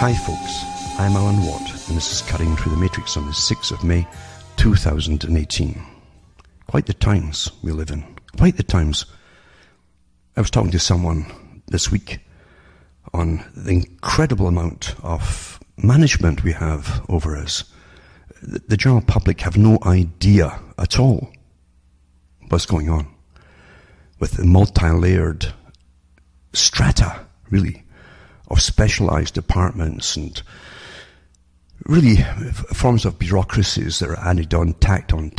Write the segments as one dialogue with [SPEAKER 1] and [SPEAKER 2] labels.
[SPEAKER 1] Hi folks, I'm Alan Watt and this is Cutting Through the Matrix on the 6th of May 2018. Quite the times we live in. Quite the times. I was talking to someone this week on the incredible amount of management we have over us. The general public have no idea at all what's going on with the multi-layered strata, really, of specialized departments and really forms of bureaucracies that are added on, tacked on.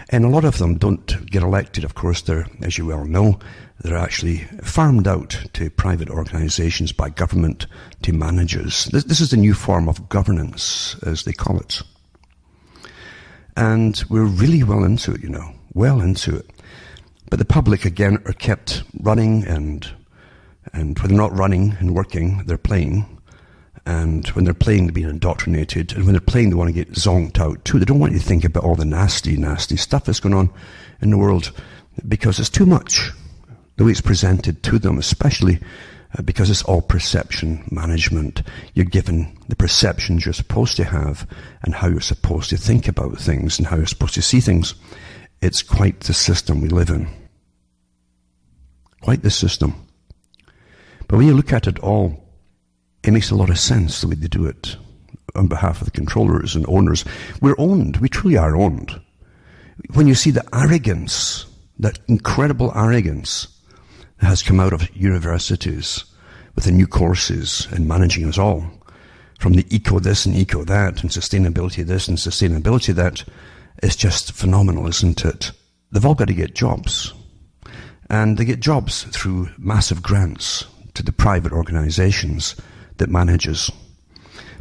[SPEAKER 1] And a lot of them don't get elected, of course. They're, as you well know, they're actually farmed out to private organizations by government to managers. This is the new form of governance, as they call it. And we're really well into it, well into it. But the public, again, are kept running and when they're not running and working, they're playing. And when they're playing, they're being indoctrinated. And when they're playing, they want to get zonked out too. They don't want you to think about all the nasty stuff that's going on in the world because it's too much. The way it's presented to them, especially because it's all perception management. You're given the perceptions you're supposed to have and how you're supposed to think about things and how you're supposed to see things. It's quite the system we live in. Quite the system. But when you look at it all, it makes a lot of sense the way they do it on behalf of the controllers and owners. We're owned. We truly are owned. When you see the arrogance, that incredible arrogance that has come out of universities with the new courses and managing us all, from the eco this and eco that and sustainability this and sustainability that, it's just phenomenal, isn't it? They've all got to get jobs. And they get jobs through massive grants to the private organizations that manages.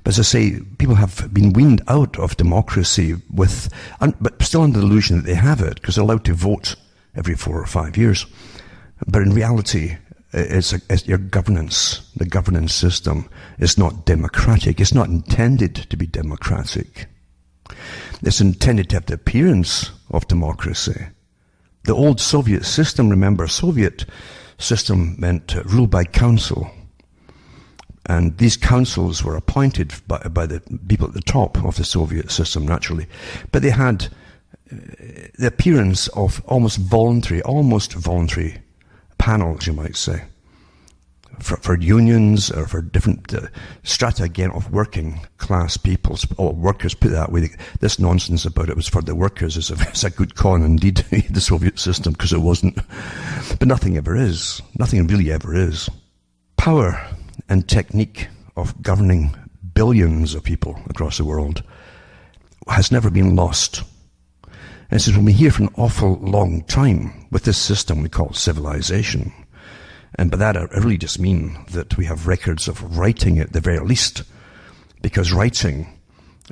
[SPEAKER 1] But as I say, people have been weaned out of democracy but still under the illusion that they have it because they're allowed to vote every 4 or 5 years. But in reality, it's your governance. The governance system is not democratic. It's not intended to be democratic. It's intended to have the appearance of democracy. The old Soviet system, remember, Soviet system meant rule by council. And these councils were appointed by the people at the top of the Soviet system, naturally. But they had the appearance of almost voluntary panels, you might say, for unions or for different strata, again, of working class peoples, or workers, put it that way. This nonsense about it was for the workers is a good con indeed, the Soviet system, because it wasn't. But nothing ever is. Nothing really ever is. Power and technique of governing billions of people across the world has never been lost. And this has been here for an awful long time with this system we call civilization. And by that I really just mean that we have records of writing at the very least, because writing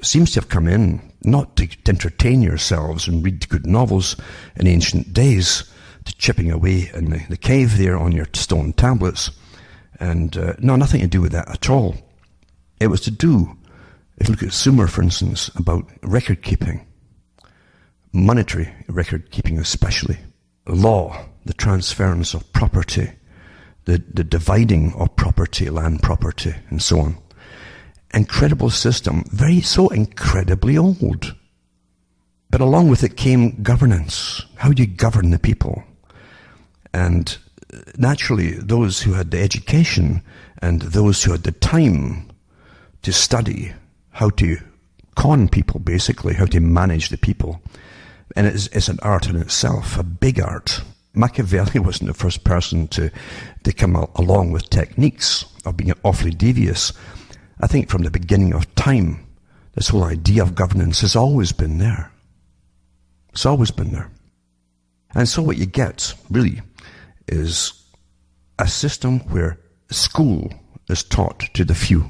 [SPEAKER 1] seems to have come in not to entertain yourselves and read good novels in ancient days, to chipping away in the cave there on your stone tablets. And no, nothing to do with that at all. It was to do, if you look at Sumer, for instance, about record keeping, monetary record keeping especially, law, the transference of property, the dividing of property, land property, and so on. Incredible system, so incredibly old. But along with it came governance. How do you govern the people? And naturally, those who had the education and those who had the time to study how to con people, basically, how to manage the people. And it's an art in itself, a big art. Machiavelli wasn't the first person to come along with techniques of being awfully devious. I think from the beginning of time, this whole idea of governance has always been there. It's always been there. And so what you get, really, is a system where school is taught to the few.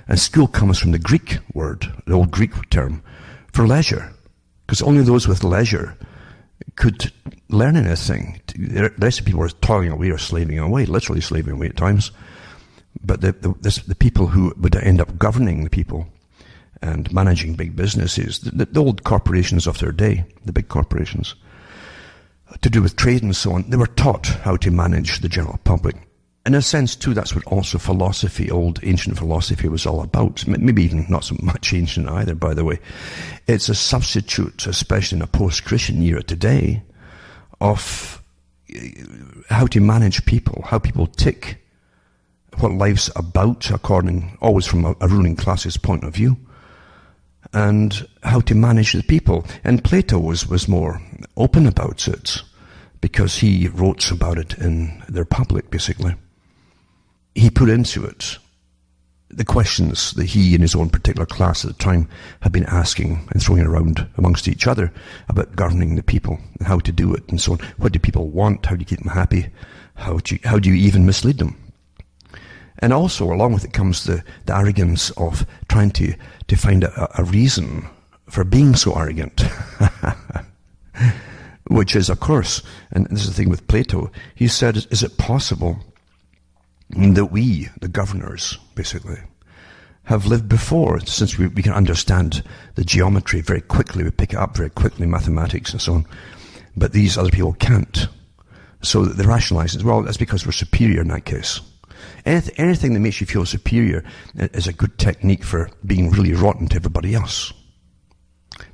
[SPEAKER 1] And school comes from the Greek word, the old Greek term, for leisure. Because only those with leisure could learn anything. The rest of people were toiling away or slaving away, literally slaving away at times. But the people who would end up governing the people and managing big businesses, the old corporations of their day, the big corporations, to do with trade and so on, they were taught how to manage the general public. In a sense, too, that's what also philosophy, old ancient philosophy, was all about. Maybe even not so much ancient either, by the way. It's a substitute, especially in a post-Christian era today, of how to manage people, how people tick, what life's about, always from a ruling class's point of view, and how to manage the people. And Plato was more open about it, because he wrote about it in the Republic, basically. He put into it the questions that he and his own particular class at the time had been asking and throwing around amongst each other about governing the people and how to do it and so on. What do people want? How do you keep them happy? How do you even mislead them? And also, along with it comes the arrogance of trying to find a reason for being so arrogant. Which is, of course, and this is the thing with Plato, he said, is it possible that we, the governors, basically, have lived before, since we can understand the geometry very quickly, we pick it up very quickly, mathematics and so on, but these other people can't. So they rationalize it. Well, that's because we're superior in that case. Anything that makes you feel superior is a good technique for being really rotten to everybody else.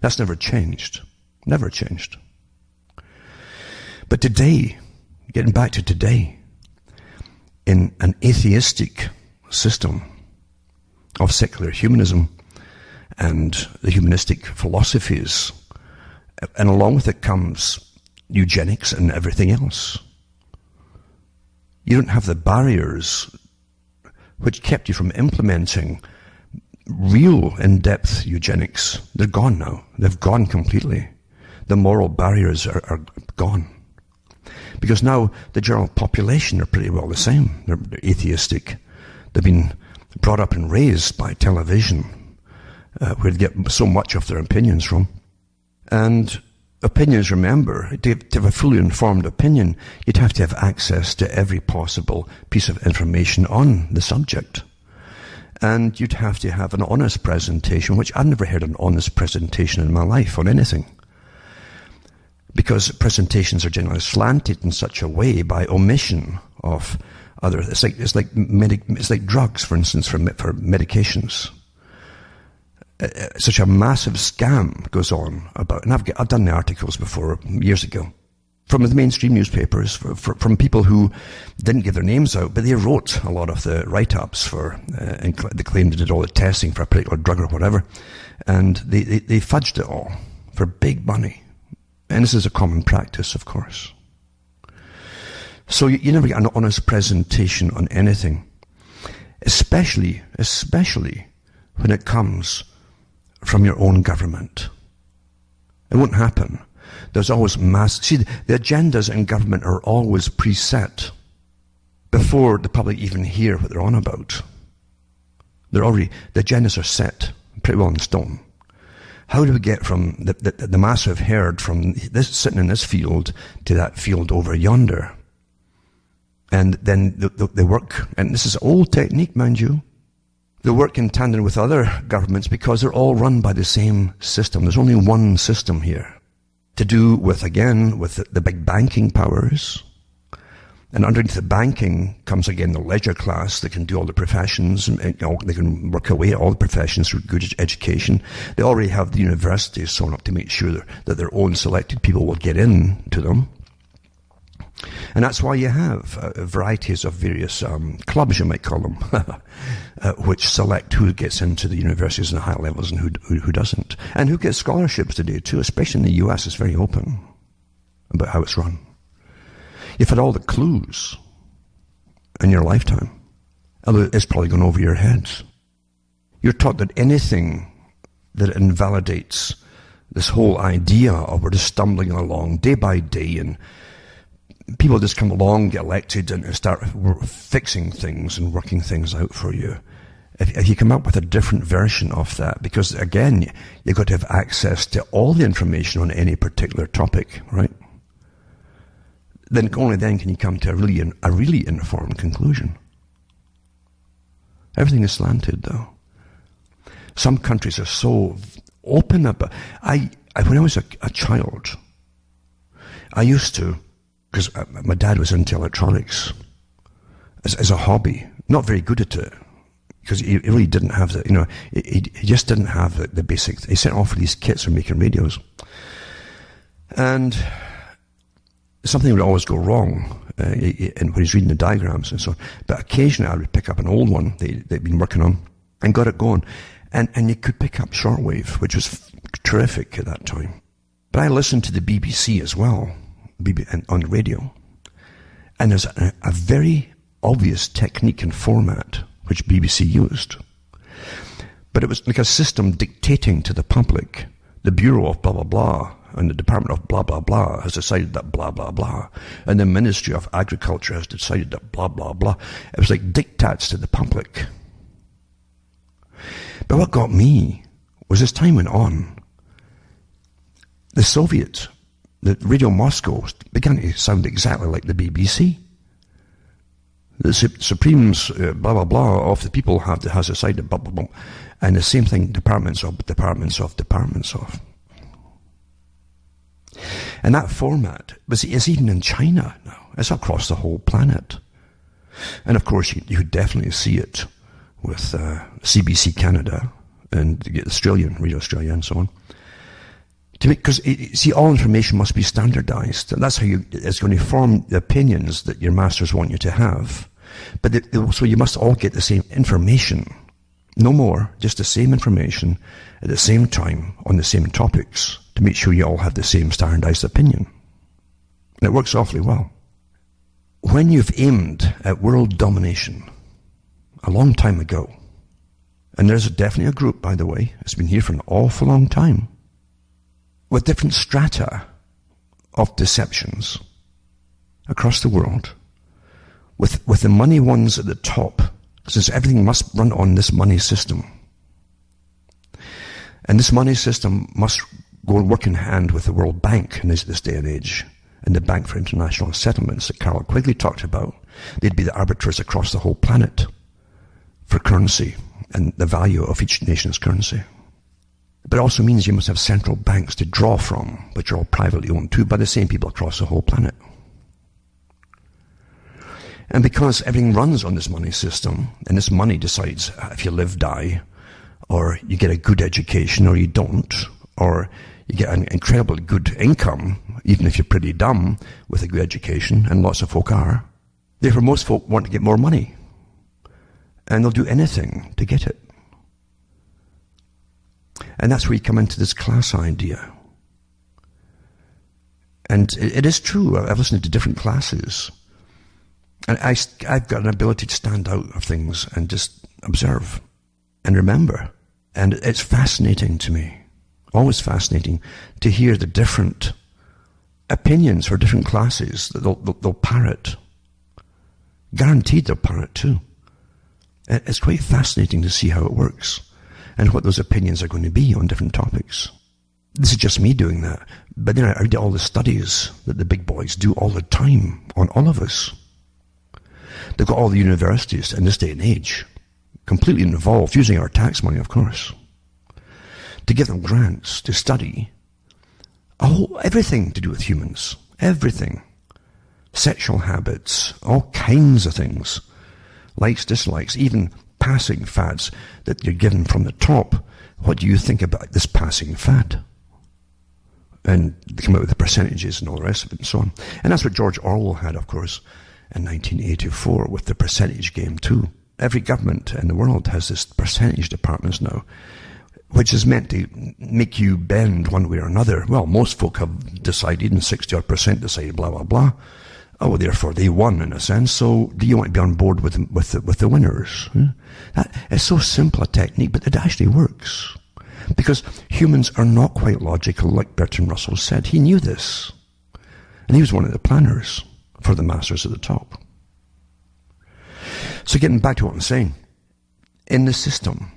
[SPEAKER 1] That's never changed. Never changed. But today, getting back to today, in an atheistic system of secular humanism and the humanistic philosophies, and along with it comes eugenics and everything else. You don't have the barriers which kept you from implementing real in-depth eugenics. They're gone now. They've gone completely. The moral barriers are gone. Because now the general population are pretty well the same. They're atheistic. They've been brought up and raised by television, where they get so much of their opinions from. And opinions, remember, to have a fully informed opinion, you'd have to have access to every possible piece of information on the subject. And you'd have to have an honest presentation, which I've never heard an honest presentation in my life on anything. Because presentations are generally slanted in such a way by omission of other. It's like drugs, for instance, for medications. Such a massive scam goes on about, and I've done the articles before years ago from the mainstream newspapers, from people who didn't give their names out, but they wrote a lot of the write-ups for, and they claimed they did all the testing for a particular drug or whatever, and they fudged it all for big money. And this is a common practice, of course. So you never get an honest presentation on anything, especially when it comes from your own government. It won't happen. There's always see, the agendas in government are always preset before the public even hear what they're on about. The agendas are set pretty well in stone. How do we get from the massive herd from this sitting in this field to that field over yonder? And then they work, and this is old technique, mind you. They work in tandem with other governments because they're all run by the same system. There's only one system here to do with, again, with the big banking powers. And underneath the banking comes, again, the leisure class that can do all the professions, and they can work away at all the professions through good education. They already have the universities sewn up to make sure that their own selected people will get in to them. And that's why you have varieties of various clubs, you might call them, which select who gets into the universities and the high levels and who doesn't. And who gets scholarships today, too, especially in the US. It's very open about how it's run. You've had all the clues in your lifetime, although it's probably gone over your heads. You're taught that anything that invalidates this whole idea of we're just stumbling along day by day and people just come along, get elected, and start fixing things and working things out for you. If you come up with a different version of that, because again, you've got to have access to all the information on any particular topic, right? Then only then can you come to a really informed conclusion. Everything is slanted, though. Some countries are so open about. When I was a child, I used to, because my dad was into electronics, as a hobby, not very good at it, because he really didn't have the, he just didn't have the basic. He sent off for these kits for making radios, and something would always go wrong when he's reading the diagrams and so on. But occasionally I would pick up an old one they'd been working on and got it going, and you could pick up shortwave, which was terrific at that time. But I listened to the BBC as well, on the radio, and there's a very obvious technique and format which BBC used. But it was like a system dictating to the public, the Bureau of blah, blah, blah, and the Department of blah, blah, blah has decided that blah, blah, blah, and the Ministry of Agriculture has decided that blah, blah, blah. It was like diktats to the public. But what got me was, as time went on, the Soviets, the Radio Moscow, began to sound exactly like the BBC. The Supremes, blah, blah, blah, of the people has decided, blah, blah, blah. And the same thing, departments of. And that format is even in China now. It's across the whole planet. And of course, you definitely see it with CBC Canada and Radio Australia and so on. Because, see, all information must be standardized. And that's how it's going to form the opinions that your masters want you to have. But so you must all get the same information. No more, just the same information at the same time on the same topics to make sure you all have the same standardized opinion. And it works awfully well. When you've aimed at world domination a long time ago, and there's definitely a group, by the way, it's been here for an awful long time, with different strata of deceptions across the world, with the money ones at the top, since everything must run on this money system. And this money system must go and work in hand with the World Bank in this day and age, and the Bank for International Settlements that Carol Quigley talked about. They'd be the arbiters across the whole planet for currency and the value of each nation's currency. But it also means you must have central banks to draw from, which are all privately owned too by the same people across the whole planet. And because everything runs on this money system, and this money decides if you live, die, or you get a good education, or you don't, or you get an incredibly good income, even if you're pretty dumb, with a good education, and lots of folk are. Therefore, most folk want to get more money, and they'll do anything to get it. And that's where you come into this class idea. And it is true, I've listened to different classes, and I've got an ability to stand out of things and just observe and remember. And it's fascinating to me, always fascinating, to hear the different opinions for different classes that they'll parrot. Guaranteed they'll parrot too. It's quite fascinating to see how it works and what those opinions are going to be on different topics. This is just me doing that. But then I read all the studies that the big boys do all the time on all of us. They've got all the universities in this day and age completely involved, using our tax money, of course, to give them grants to study everything to do with humans. Everything. Sexual habits, all kinds of things. Likes, dislikes, even passing fads that you're given from the top. What do you think about this passing fad? And they come out with the percentages and all the rest of it and so on. And that's what George Orwell had, of course, in 1984 with the percentage game too. Every government in the world has this percentage departments now, which is meant to make you bend one way or another. Well, most folk have decided, and 60% decided blah, blah, blah. Oh, therefore they won in a sense, so do you want to be on board with the winners? That is so simple a technique, but it actually works. Because humans are not quite logical, like Bertrand Russell said. He knew this. And he was one of the planners for the masters at the top. So getting back to what I'm saying, in the system,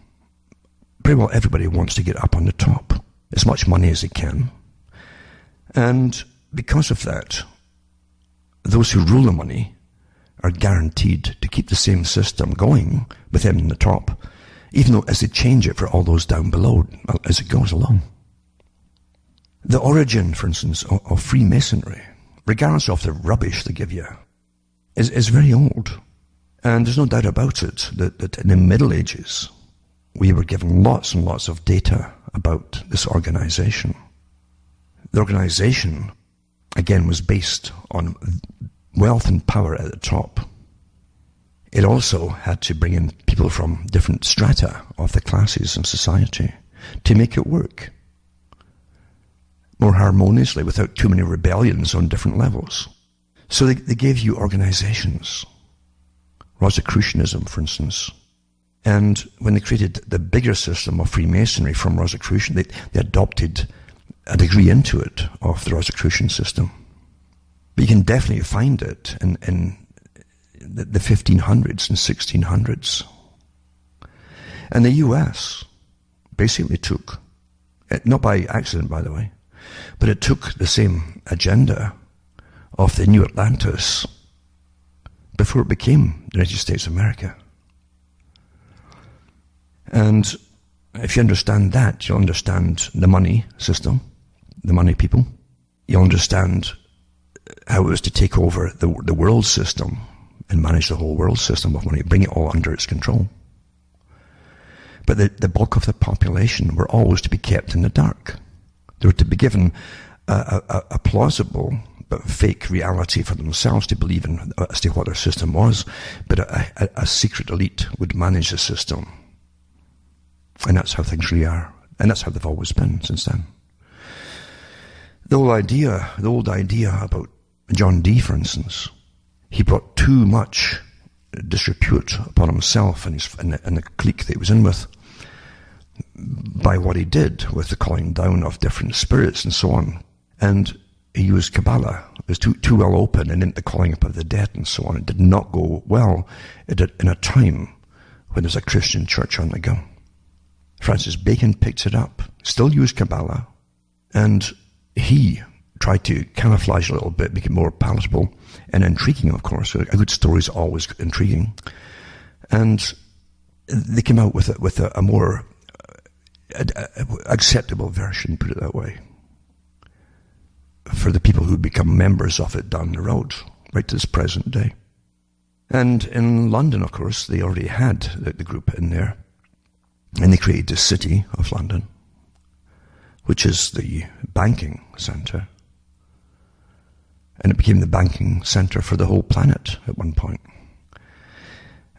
[SPEAKER 1] pretty well everybody wants to get up on the top, as much money as they can. And because of that, those who rule the money are guaranteed to keep the same system going with them in the top, even though as they change it for all those down below as it goes along. The origin, for instance, of Freemasonry, regardless of the rubbish they give you, is very old. And there's no doubt about it that in the Middle Ages, we were given lots and lots of data about this organization. The organization, again, was based on wealth and power at the top. It also had to bring in people from different strata of the classes in society to make it work more harmoniously without too many rebellions on different levels. So they gave you organizations. Rosicrucianism, for instance. And when they created the bigger system of Freemasonry from Rosicrucian, they adopted a degree into it of the Rosicrucian system. But you can definitely find it in the 1500s and 1600s. And the US basically took, not by accident by the way, but it took the same agenda of the New Atlantis before it became the United States of America. And if you understand that, you'll understand the money system, the money people. You'll understand how it was to take over the world system and manage the whole world system of money, bring it all under its control. But the bulk of the population were always to be kept in the dark. They were to be given a plausible but fake reality for themselves to believe in as to what their system was, but a secret elite would manage the system. And that's how things really are. And that's how they've always been since then. The old idea about John Dee, for instance, he brought too much disrepute upon himself and the clique that he was in with by what he did with the calling down of different spirits and so on. And he used Kabbalah. It was too well open and into the calling up of the dead and so on. It did not go well in a time when there's a Christian church on the go. Francis Bacon picked it up, still used Kabbalah, and he tried to camouflage a little bit, make it more palatable and intriguing, of course. A good story is always intriguing. And they came out with a more acceptable version, put it that way, for the people who become members of it down the road, right to this present day. And in London, of course, they already had the group in there. And they created the City of London, which is the banking centre. And it became the banking centre for the whole planet at one point.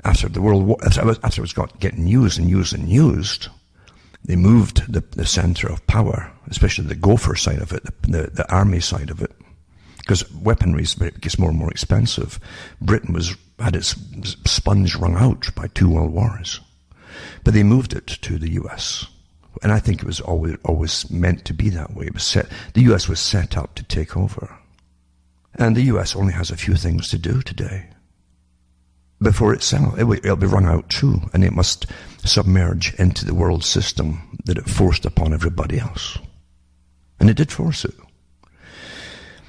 [SPEAKER 1] After the World War, after it was getting used, they moved the centre of power, especially the gopher side of it, the army side of it, because weaponry gets more and more expensive. Britain had its sponge wrung out by 2 world wars. But they moved it to the US. And I think it was always meant to be that way. The US was set up to take over. And the US only has a few things to do today. Before it'll be wrung out too, and it must submerge into the world system that it forced upon everybody else. And it did force it.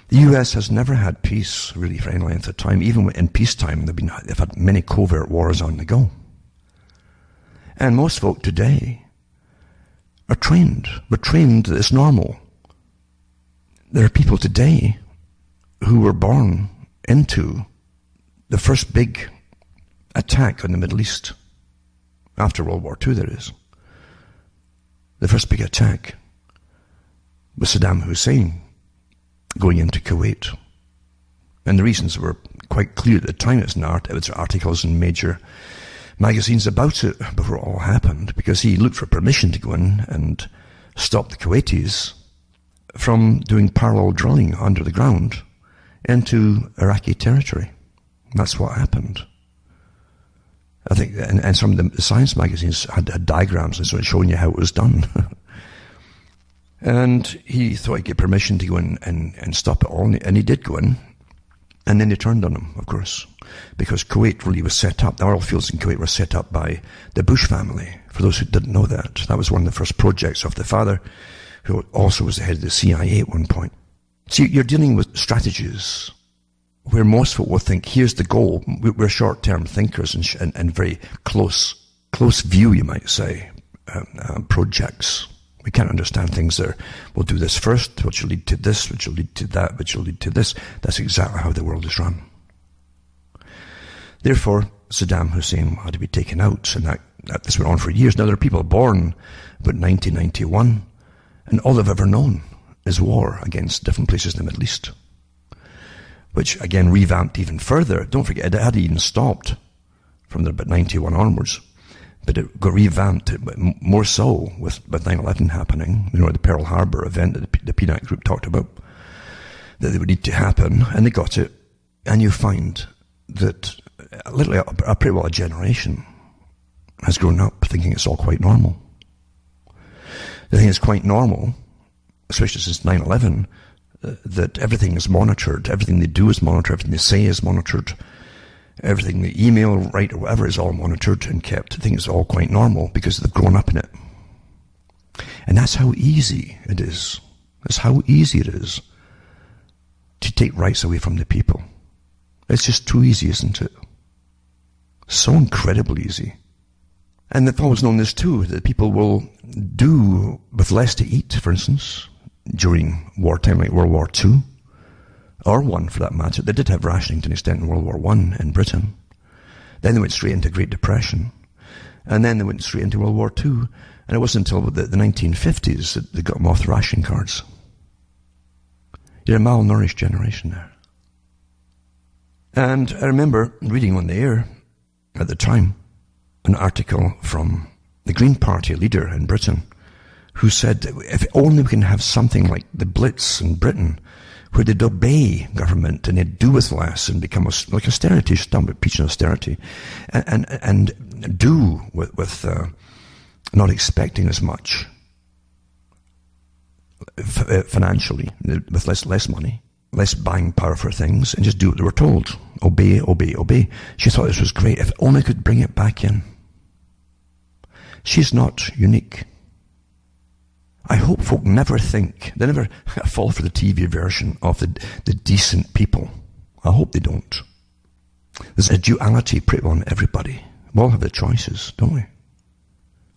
[SPEAKER 1] The US has never had peace, really, for any length of time. Even in peacetime, they've had many covert wars on the go. And most folk today are trained. We're trained that it's normal. There are people today who were born into the first big attack on the Middle East. After World War II, there is. The first big attack was Saddam Hussein going into Kuwait. And the reasons were quite clear at the time. It was articles in major magazines about it before it all happened, because he looked for permission to go in and stop the Kuwaitis from doing parallel drilling under the ground into Iraqi territory. That's what happened. I think, and some of the science magazines had diagrams and so on showing you how it was done. And he thought he'd get permission to go in and stop it all, and he did go in. And then they turned on him, of course, because Kuwait really was set up. The oil fields in Kuwait were set up by the Bush family. For those who didn't know that was one of the first projects of the father, who also was the head of the CIA at one point. See, you're dealing with strategies where most folk will think, here's the goal. We're short-term thinkers and very close view, you might say, projects. We can't understand things there. We'll do this first, which will lead to this, which will lead to that, which will lead to this. That's exactly how the world is run. Therefore, Saddam Hussein had to be taken out, and this went on for years. Now, there are people born about 1991, and all they've ever known is war against different places in the Middle East, which, again, revamped even further. Don't forget, it had even stopped from about 91 onwards, but it got revamped more so with 9/11 happening, the Pearl Harbor event that the PNAC group talked about, that they would need to happen, and they got it. And you find that literally pretty well a generation has grown up thinking it's all quite normal. They think it's quite normal, especially since 9/11, that everything is monitored, everything they do is monitored, everything they say is monitored, everything they email, write, or whatever is all monitored and kept. I think it's all quite normal because they've grown up in it. And that's how easy it is. That's how easy it is to take rights away from the people. It's just too easy, isn't it? So incredibly easy. And they've always known this too, that people will do with less to eat, for instance, during wartime, like World War II, or one for that matter. They did have rationing to an extent in World War I in Britain. Then they went straight into Great Depression. And then they went straight into World War II. And it wasn't until the 1950s that they got them off the ration cards. You're a malnourished generation there. And I remember reading on the air at the time an article from the Green Party leader in Britain who said, if only we can have something like the Blitz in Britain, where they'd obey government and they'd do with less and become like austerity, preaching austerity, and do with not expecting as much financially, with less money, less buying power for things, and just do what they were told. Obey, obey, obey. She thought this was great. If only I could bring it back in. She's not unique. I hope folk never think, they never fall for the TV version of the decent people. I hope they don't. There's a duality pretty well in everybody. We all have the choices, don't we?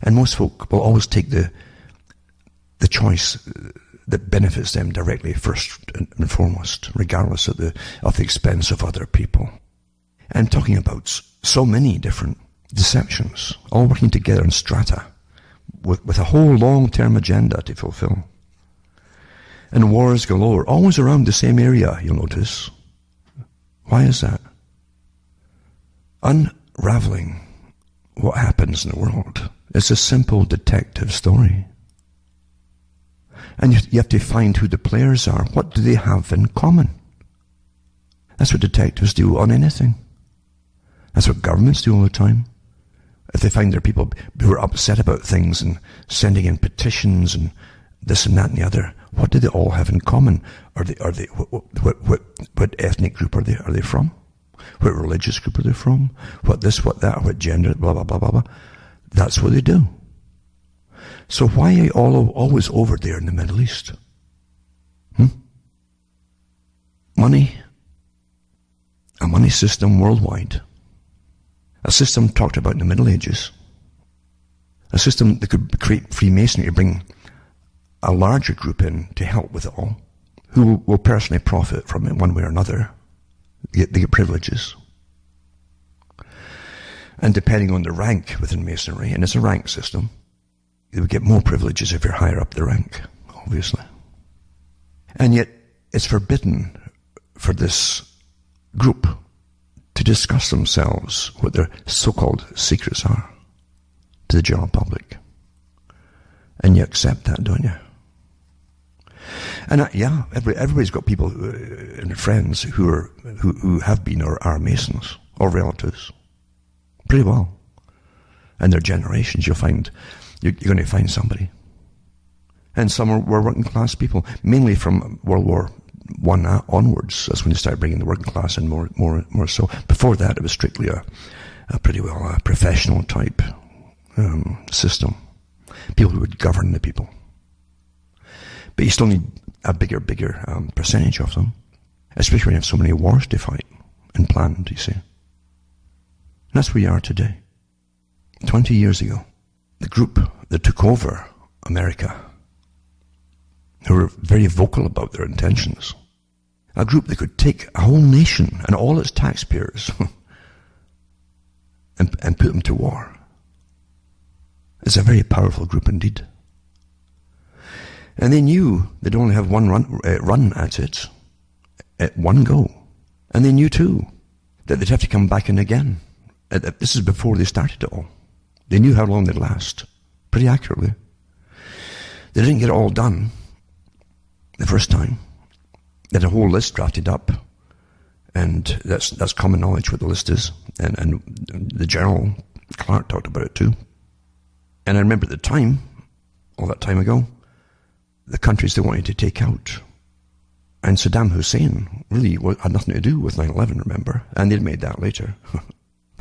[SPEAKER 1] And most folk will always take the choice that benefits them directly first and foremost, regardless of the expense of other people. I'm talking about so many different deceptions, all working together in strata, with a whole long-term agenda to fulfill. And wars galore, always around the same area, you'll notice. Why is that? Unraveling what happens in the world is a simple detective story. And you have to find who the players are. What do they have in common? That's what detectives do on anything. That's what governments do all the time. If they find there are people who are upset about things and sending in petitions and this and that and the other, what do they all have in common? What ethnic group are they from? What religious group are they from? What this, what that, what gender, blah, blah, blah, blah, blah. That's what they do. So why are you all always over there in the Middle East? Money. A money system worldwide. A system talked about in the Middle Ages. A system that could create Freemasonry to bring a larger group in to help with it all, who will personally profit from it one way or another. They get privileges. And depending on the rank within Masonry, and it's a rank system, you would get more privileges if you're higher up the rank, obviously. And yet, it's forbidden for this group to discuss themselves, what their so-called secrets are, to the general public. And you accept that, don't you? And everybody's got people and friends who have been or are Masons, or relatives. Pretty well. And their generations, you're going to find somebody. And some were working class people, mainly from World War I onwards. That's when they started bringing the working class in more so. Before that, it was strictly a pretty well professional type system. People who would govern the people. But you still need a bigger percentage of them, especially when you have so many wars to fight and planned, you see. And that's where we are today. 20 years ago, the group that took over America, who were very vocal about their intentions, a group that could take a whole nation and all its taxpayers and put them to war. It's a very powerful group indeed. And they knew they'd only have one run at it, at one go. And they knew too that they'd have to come back in again. This is before they started it all. They knew how long they'd last, pretty accurately. They didn't get it all done the first time. They had a whole list drafted up, and that's common knowledge what the list is. And the General Clark talked about it too. And I remember at the time, all that time ago, the countries they wanted to take out. And Saddam Hussein really had nothing to do with 9/11, remember? And they'd made that later. But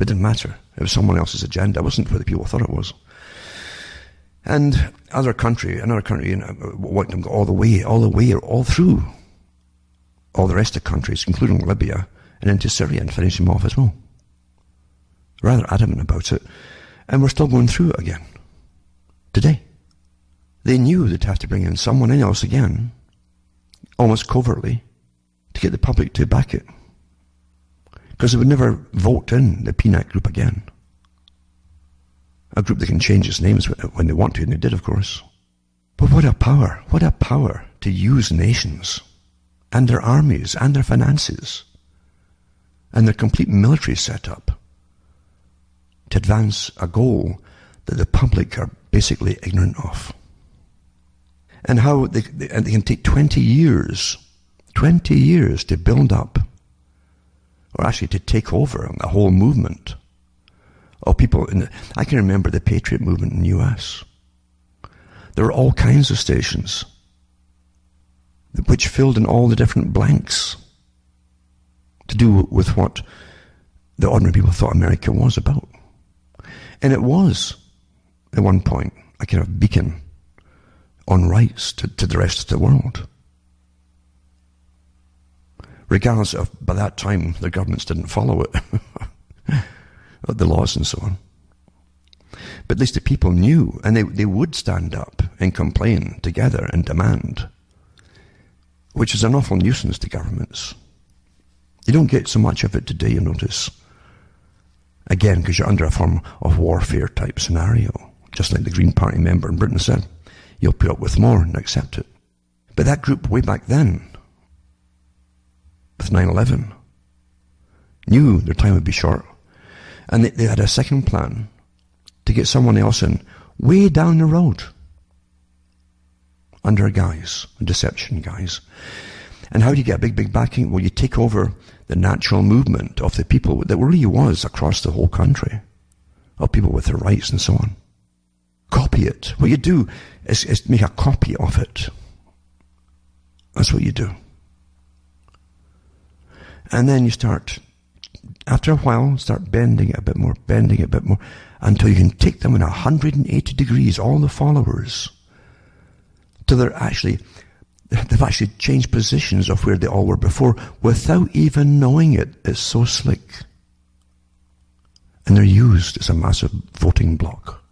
[SPEAKER 1] it didn't matter. It was someone else's agenda. It wasn't what the people thought it was. And another country, wanted them to go all the way, all through all the rest of the countries, including Libya, and into Syria and finish them off as well. Rather adamant about it. And we're still going through it again. Today. They knew they'd have to bring in someone else again, almost covertly, to get the public to back it. Because they would never vote in the PNAC group again. A group that can change its names when they want to, and they did, of course. But what a power to use nations, and their armies, and their finances, and their complete military setup to advance a goal that the public are basically ignorant of. And how they can take 20 years to build up, or actually to take over a whole movement of people. I can remember the Patriot movement in the US. There were all kinds of stations which filled in all the different blanks to do with what the ordinary people thought America was about. And it was, at one point, a kind of beacon on rights to the rest of the world. Regardless of, by that time, the governments didn't follow it. The laws and so on. But at least the people knew, and they would stand up and complain together and demand, which is an awful nuisance to governments. You don't get so much of it today, you notice. Again, because you're under a form of warfare type scenario. Just like the Green Party member in Britain said, you'll put up with more and accept it. But that group way back then, with 9/11, knew their time would be short. And they had a second plan to get someone else in way down the road under a guise, a deception guise. And how do you get a big backing? Well, you take over the natural movement of the people that really was across the whole country, of people with their rights and so on. Copy it. What you do is make a copy of it. That's what you do. And then you start, after a while, start bending it a bit more, until you can take them in 180 degrees, all the followers, till they've actually changed positions of where they all were before without even knowing it. It's so slick. And they're used as a massive voting bloc.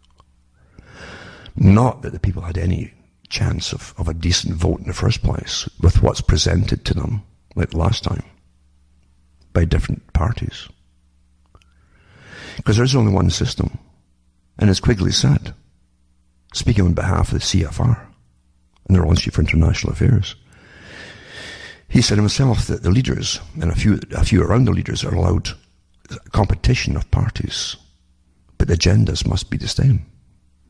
[SPEAKER 1] Not that the people had any chance of a decent vote in the first place with what's presented to them, like last time, by different parties. Because there's only one system. And as Quigley said, speaking on behalf of the CFR, and their Institute for International Affairs, he said himself that the leaders, and a few around the leaders, are allowed competition of parties, but the agendas must be the same.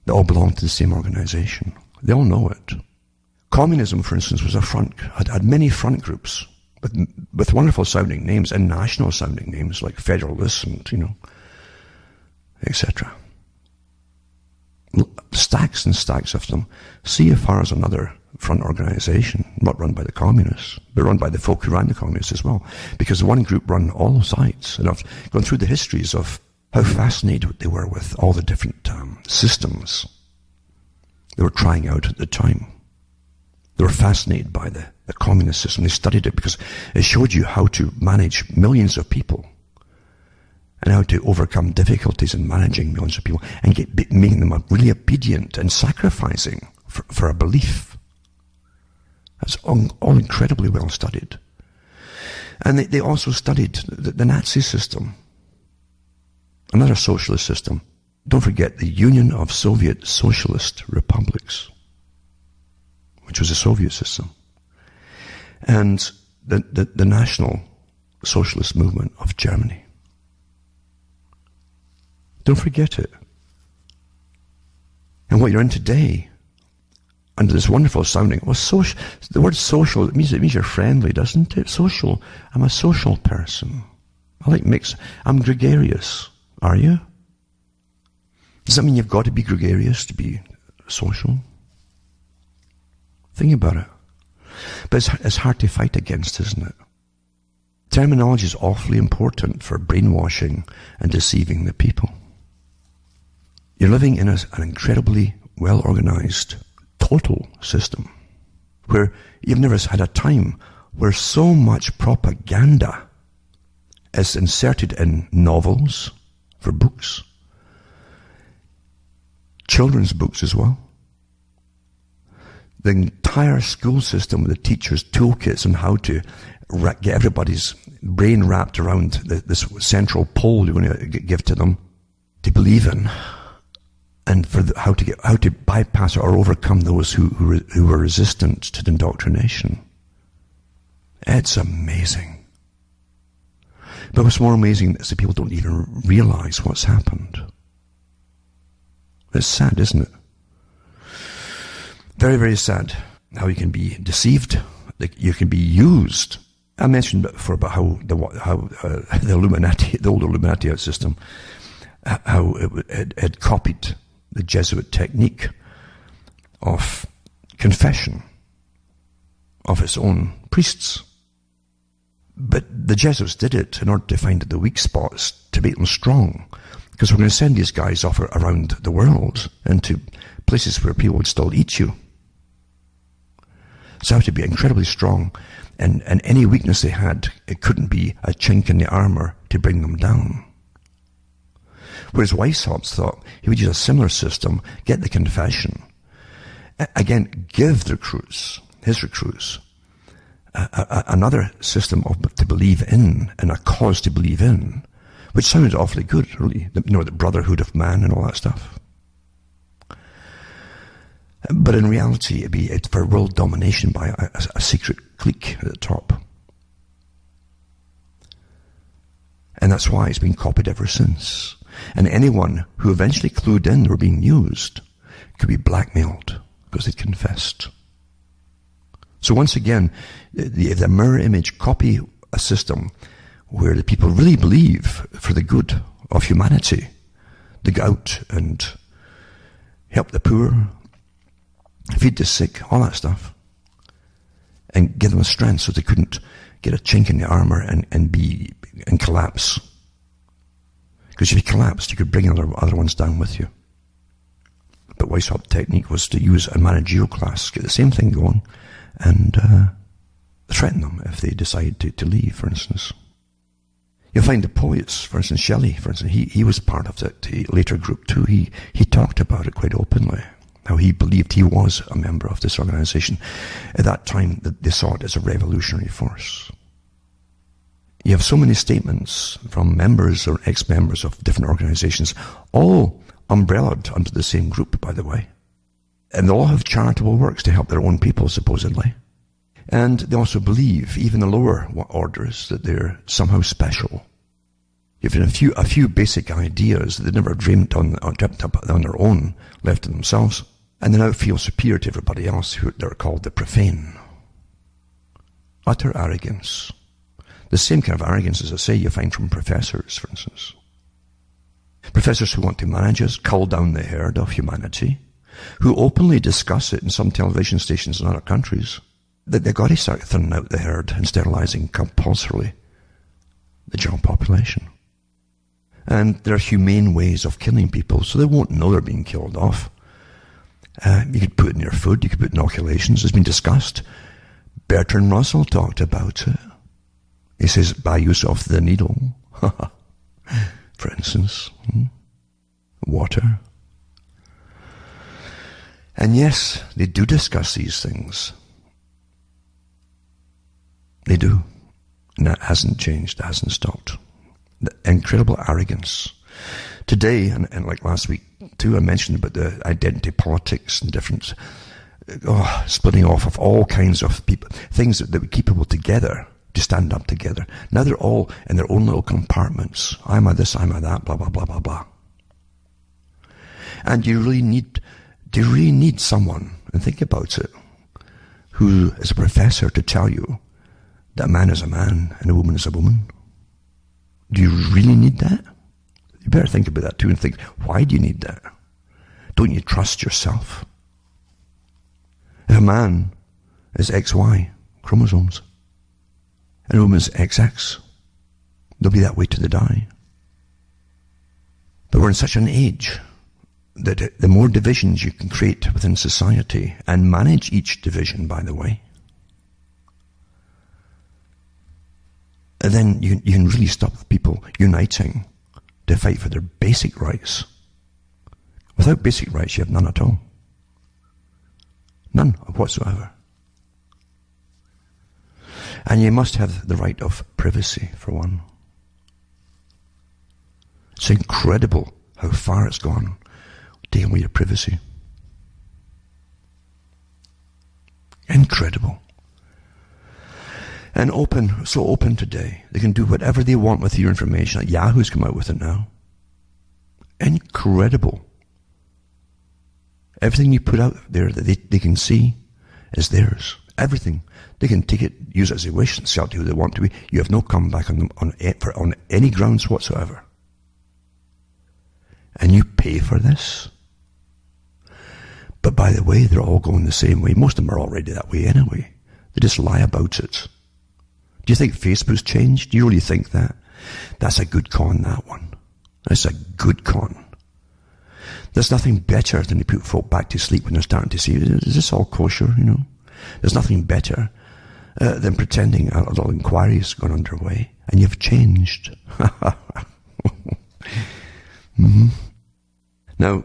[SPEAKER 1] They all belong to the same organization. They all know it. Communism, for instance, was had many front groups with wonderful sounding names and national sounding names like Federalists and, etc. Stacks and stacks of them. CFR is another front organization, not run by the communists, but run by the folk who ran the communists as well. Because one group run all sides. And I've gone through the histories of how fascinated they were with all the different systems they were trying out at the time. They were fascinated by the communist system. They studied it because it showed you how to manage millions of people and how to overcome difficulties in managing millions of people and making them really obedient and sacrificing for a belief. That's all incredibly well studied. And they also studied the Nazi system Another socialist system. Don't forget the Union of Soviet Socialist Republics, which was a Soviet system. And the National Socialist Movement of Germany. Don't forget it. And what you're in today, under this wonderful sounding, the word social, it means you're friendly, doesn't it? Social. I'm a social person. I like mix. I'm gregarious. Are you? Does that mean you've got to be gregarious to be social? Think about it. But it's hard to fight against, isn't it? Terminology is awfully important for brainwashing and deceiving the people. You're living in an incredibly well-organized, total system where you've never had a time where so much propaganda is inserted in novels, for books, children's books as well. The entire school system with the teachers' toolkits on how to get everybody's brain wrapped around this central pole you're going to give to them to believe in, and for how to bypass or overcome those who were resistant to the indoctrination. It's amazing. But what's more amazing is that people don't even realize what's happened. It's sad, isn't it? Very, very sad how you can be deceived, you can be used. I mentioned before about how the Illuminati, the old Illuminati system, how it had copied the Jesuit technique of confession of its own priests. But the Jesuits did it in order to find the weak spots to make them strong. Because we're going to send these guys off around the world into places where people would still eat you. So you have to be incredibly strong. And any weakness they had, it couldn't be a chink in the armor to bring them down. Whereas Weishaupt thought he would use a similar system, get the confession. Again, give the recruits, his recruits, another system to believe in, and a cause to believe in, which sounded awfully good, really. The brotherhood of man and all that stuff. But in reality, it'd be for world domination by a secret clique at the top. And that's why it's been copied ever since. And anyone who eventually clued in they were being used could be blackmailed because they'd confessed. So once again, the mirror image copy a system where the people really believe for the good of humanity, they go out and help the poor, feed the sick, all that stuff, and give them a strength so they couldn't get a chink in the armor and collapse. Because if you collapsed, you could bring other ones down with you. But Weishaupt's technique was to use a managerial class, get the same thing going, and threaten them if they decide to leave, for instance. You'll find the poets, for instance, Shelley, for instance, he was part of the later group too. He talked about it quite openly, how he believed he was a member of this organization. At that time, they saw it as a revolutionary force. You have so many statements from members or ex-members of different organizations, all umbrellaed under the same group, by the way. And they all have charitable works to help their own people, supposedly. And they also believe, even the lower orders, that they're somehow special. You've a few basic ideas that they never dreamt up on their own, left to themselves, and they now feel superior to everybody else, who they're called the profane. Utter arrogance. The same kind of arrogance, as I say, you find from professors, for instance. Professors who want to manage us, cull down the herd of humanity, who openly discuss it in some television stations in other countries, that they've got to start thinning out the herd and sterilizing compulsorily the general population. And there are humane ways of killing people, so they won't know they're being killed off. You could put it in your food, you could put inoculations. It's been discussed. Bertrand Russell talked about it. He says, by use of the needle, for instance, water. And yes, they do discuss these things. They do. And that hasn't changed, that hasn't stopped. The incredible arrogance. Today, and like last week too, I mentioned about the identity politics and different splitting off of all kinds of people, things that would keep people together, to stand up together. Now they're all in their own little compartments. I'm a this, I'm a that, blah, blah, blah, blah, blah. And do you really need someone, and think about it, who is a professor to tell you that a man is a man and a woman is a woman? Do you really need that? You better think about that too and think, why do you need that? Don't you trust yourself? If a man is XY chromosomes and a woman is XX, they'll be that way till they die. But we're in such an age that the more divisions you can create within society and manage each division, by the way, then you can really stop people uniting to fight for their basic rights. Without basic rights, you have none at all. None whatsoever. And you must have the right of privacy, for one. It's incredible how far it's gone, taking away your privacy. Incredible. And so open today. They can do whatever they want with your information. Like Yahoo's come out with it now. Incredible. Everything you put out there that they can see is theirs. Everything. They can take it, use it as they wish, and sell it to who they want to be. You have no comeback on them on any grounds whatsoever. And you pay for this. But by the way, they're all going the same way. Most of them are already that way anyway. They just lie about it. Do you think Facebook's changed? Do you really think that? That's a good con, that one. That's a good con. There's nothing better than to put folk back to sleep when they're starting to see, is this all kosher, you know? There's nothing better than pretending a little inquiry is going underway, and you've changed. Mm-hmm. Now,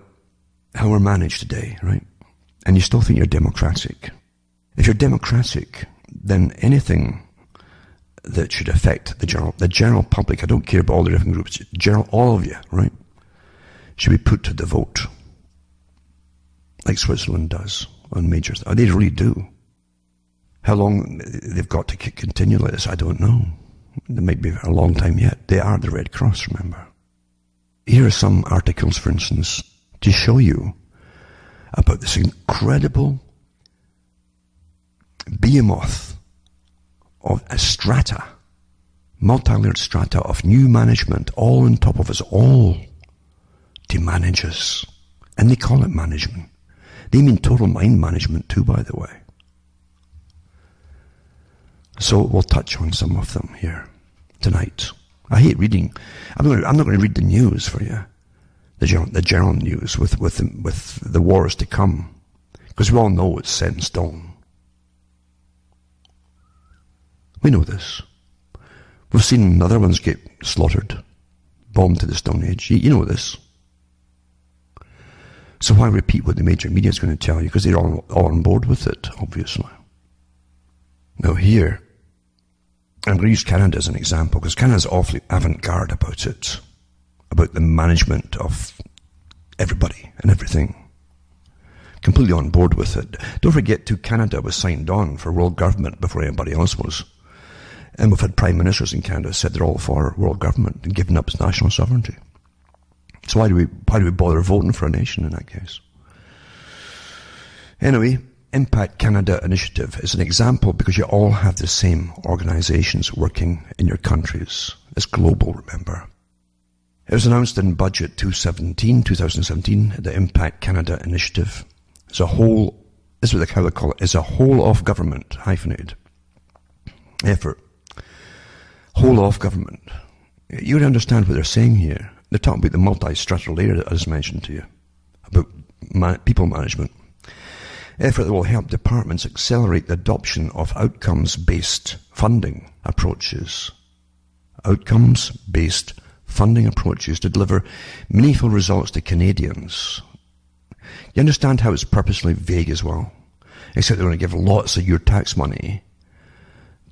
[SPEAKER 1] how we're managed today, right? And you still think you're democratic. If you're democratic, then anything that should affect the general public, I don't care about all the different groups, all of you, right, should be put to the vote. Like Switzerland does on majors. They really do. How long they've got to continue like this, I don't know. It might be a long time yet. They are the Red Cross, remember. Here are some articles, for instance, to show you about this incredible behemoth of a strata, multi-layered strata of new management, all on top of us, all to manage us. And they call it management. They mean total mind management too, by the way. So we'll touch on some of them here tonight. I hate reading. I'm not going to read the news for you, the general news with the wars to come, because we all know it's set in stone. We know this. We've seen other ones get slaughtered, bombed to the Stone Age. You know this. So why repeat what the major media is going to tell you? Because they're all on board with it, obviously. Now here, I'm going to use Canada as an example, because Canada's awfully avant-garde about it, about the management of everybody and everything. Completely on board with it. Don't forget too, Canada was signed on for world government before anybody else was. And we've had prime ministers in Canada said they're all for world government and giving up its national sovereignty. So why do we bother voting for a nation in that case? Anyway, Impact Canada Initiative is an example because you all have the same organizations working in your countries. It's global, remember. It was announced in Budget 2017, the Impact Canada Initiative. It's a whole, this is how they call it, it's a whole of government, hyphenated, effort. Whole of government. You would understand what they're saying here. They're talking about the multi-strata layer that I just mentioned to you, about people management. Effort that will help departments accelerate the adoption of outcomes-based funding approaches. Outcomes-based funding approaches to deliver meaningful results to Canadians. You understand how it's purposely vague as well? Except they're going to give lots of your tax money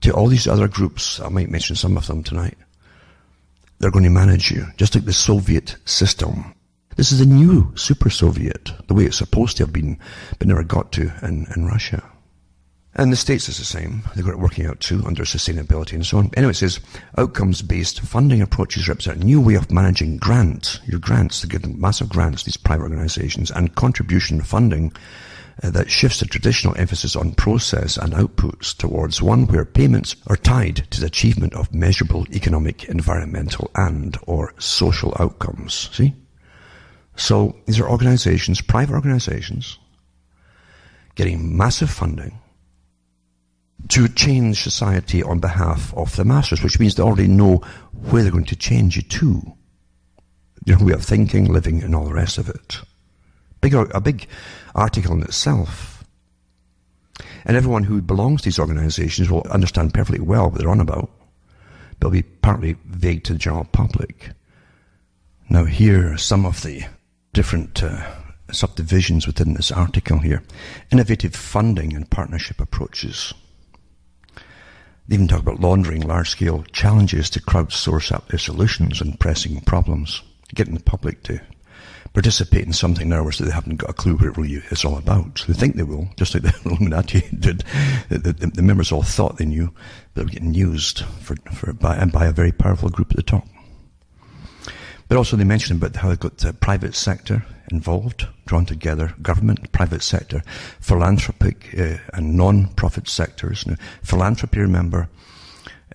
[SPEAKER 1] to all these other groups. I might mention some of them tonight. they're going to manage you, just like the Soviet system. This is the new super Soviet, the way it's supposed to have been, but never got to in Russia. And the States is the same. They've got it working out too, under sustainability and so on. Anyway, it says, outcomes-based funding approaches represent a new way of managing grants. Your grants, they give them massive grants, these private organizations, and contribution funding that shifts the traditional emphasis on process and outputs towards one where payments are tied to the achievement of measurable economic, environmental, and or social outcomes. See? So these are organizations, private organizations, getting massive funding to change society on behalf of the masses, which means they already know where they're going to change you to. Their way of thinking, living, and all the rest of it. A big article in itself. And everyone who belongs to these organizations will understand perfectly well what they're on about. They'll be partly vague to the general public. Now here are some of the different subdivisions within this article here. Innovative funding and partnership approaches. They even talk about laundering large-scale challenges to crowdsource up their solutions and pressing problems. Getting the public to participate in something now where they haven't got a clue what it really is all about. They think they will, just like the Illuminati did. The members all thought they knew, but they were getting used by a very powerful group at the top. But also they mentioned about how they've got the private sector involved, drawn together, government, private sector, philanthropic and non-profit sectors. Now, philanthropy, remember,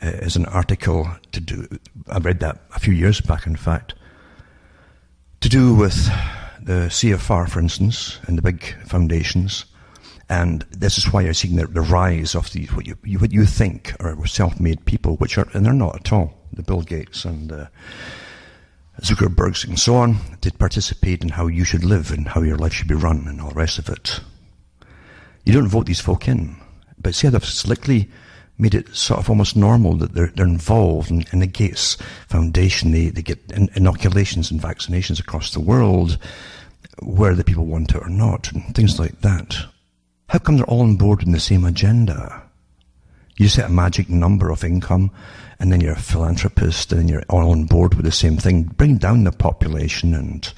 [SPEAKER 1] is an article to do, I read that a few years back, in fact, to do with the CFR, for instance, and the big foundations. And this is why you're seeing the rise of these, what you think are self-made people, and they're not at all. The Bill Gates and Zuckerbergs and so on, to participate in how you should live and how your life should be run and all the rest of it. You don't vote these folk in, but see how they've slickly made it sort of almost normal that they're involved in the Gates Foundation. They get inoculations and vaccinations across the world, whether the people want it or not, and things like that. How come they're all on board in the same agenda? You set a magic number of income, and then you're a philanthropist, and then you're all on board with the same thing. Bring down the population, and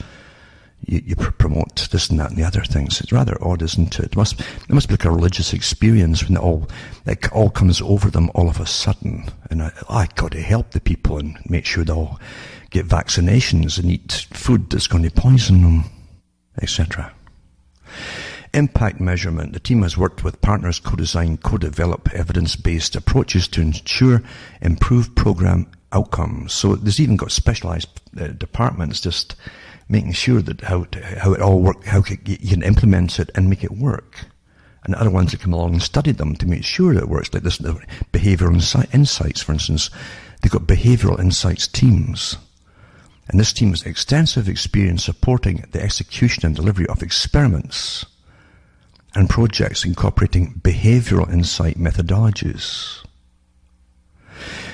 [SPEAKER 1] you promote this and that and the other things. It's rather odd, isn't it? It must be like a religious experience when it all comes over them all of a sudden. And I got to help the people and make sure they all get vaccinations and eat food that's going to poison them, etc. Impact measurement. The team has worked with partners, co-design, co-develop evidence-based approaches to ensure improved program outcomes. So there's even got specialized departments just making sure that how it all works, how you can implement it and make it work. And other ones that come along and study them to make sure that it works. Like this, behavioral insights, for instance. They've got behavioral insights teams. And this team has extensive experience supporting the execution and delivery of experiments and projects incorporating behavioral insight methodologies.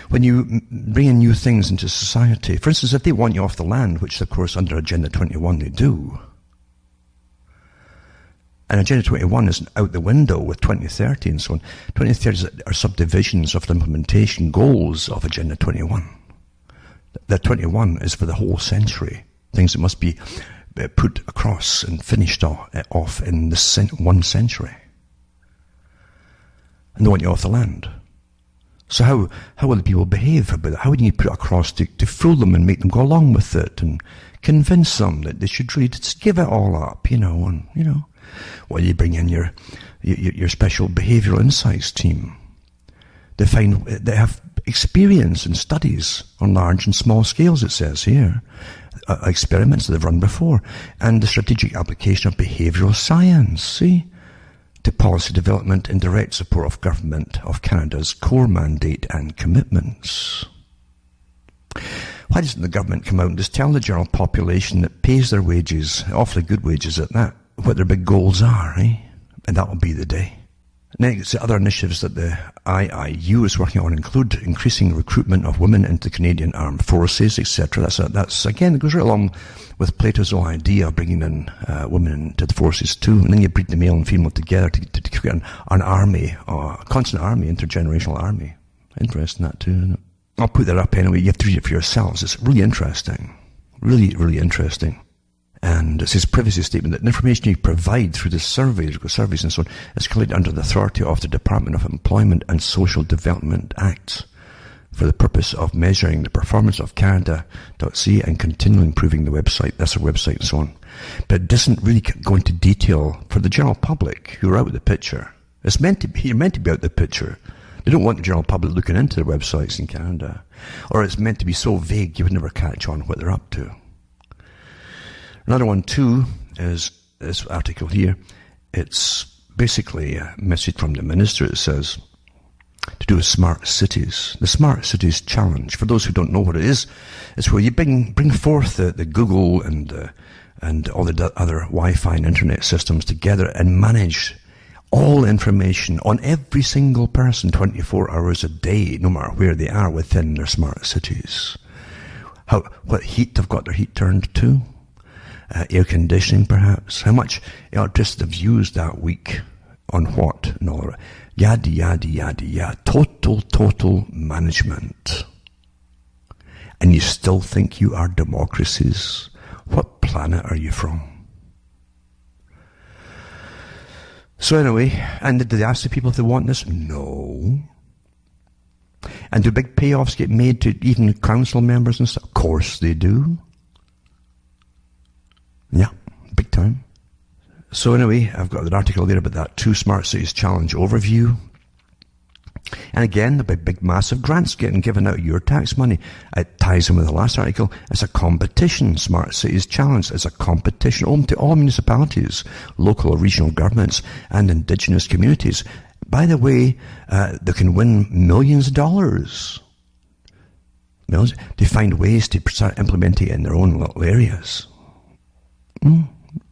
[SPEAKER 1] When you bring in new things into society, for instance, if they want you off the land, which of course under Agenda 21 they do, and Agenda 21 isn't out the window with 2030 and so on. 2030 are subdivisions of the implementation goals of Agenda 21. The 21 is for the whole century, things that must be put across and finished off in this 1 century. And they want you off the land. So how will the people behave about it? How would you put it across to fool them and make them go along with it and convince them that they should really just give it all up, Well, you bring in your special behavioral insights team. They have experience and studies on large and small scales, it says here. Experiments that they've run before, and the strategic application of behavioral science, to policy development and direct support of Government of Canada's core mandate and commitments. Why doesn't the government come out and just tell the general population that pays their wages, awfully good wages at that, what their big goals are, And that will be the day. Next, the other initiatives that the IIU is working on include increasing recruitment of women into Canadian Armed Forces, etc. That's again, it goes right along with Plato's whole idea of bringing in women into the forces too, and then you breed the male and female together to create an army, a constant army, intergenerational army. Interesting that too, isn't it? I'll put that up anyway. You have to read it for yourselves. It's really interesting. Really, really interesting. And it says privacy statement that information you provide through the surveys and so on is collected under the authority of the Department of Employment and Social Development Act for the purpose of measuring the performance of Canada.ca and continually improving the website. That's our website and so on. But it doesn't really go into detail for the general public who are out of the picture. You're meant to be out of the picture. They don't want the general public looking into their websites in Canada. Or it's meant to be so vague you would never catch on what they're up to. Another one too is this article here. It's basically a message from the minister. It says to do with smart cities. The Smart Cities Challenge. For those who don't know what it is, it's where you bring forth the Google and all the other Wi-Fi and internet systems together and manage all information on every single person 24 hours a day, no matter where they are within their smart cities. What heat they've got their heat turned to. Air conditioning, perhaps. How much electricity they've used that week on what and all that. Yada, yada, yada, yada. Total management. And you still think you are democracies? What planet are you from? So anyway, and did they ask the people if they want this? No. And do big payoffs get made to even council members and stuff? Of course they do. Yeah, big time. So anyway, I've got an article there about that 2 Smart Cities Challenge overview. And again, the big massive grants getting given out of your tax money. It ties in with the last article. It's a competition. Smart Cities Challenge is a competition open to all municipalities, local or regional governments, and indigenous communities. By the way, they can win millions of dollars. They find ways to start implementing it in their own little areas.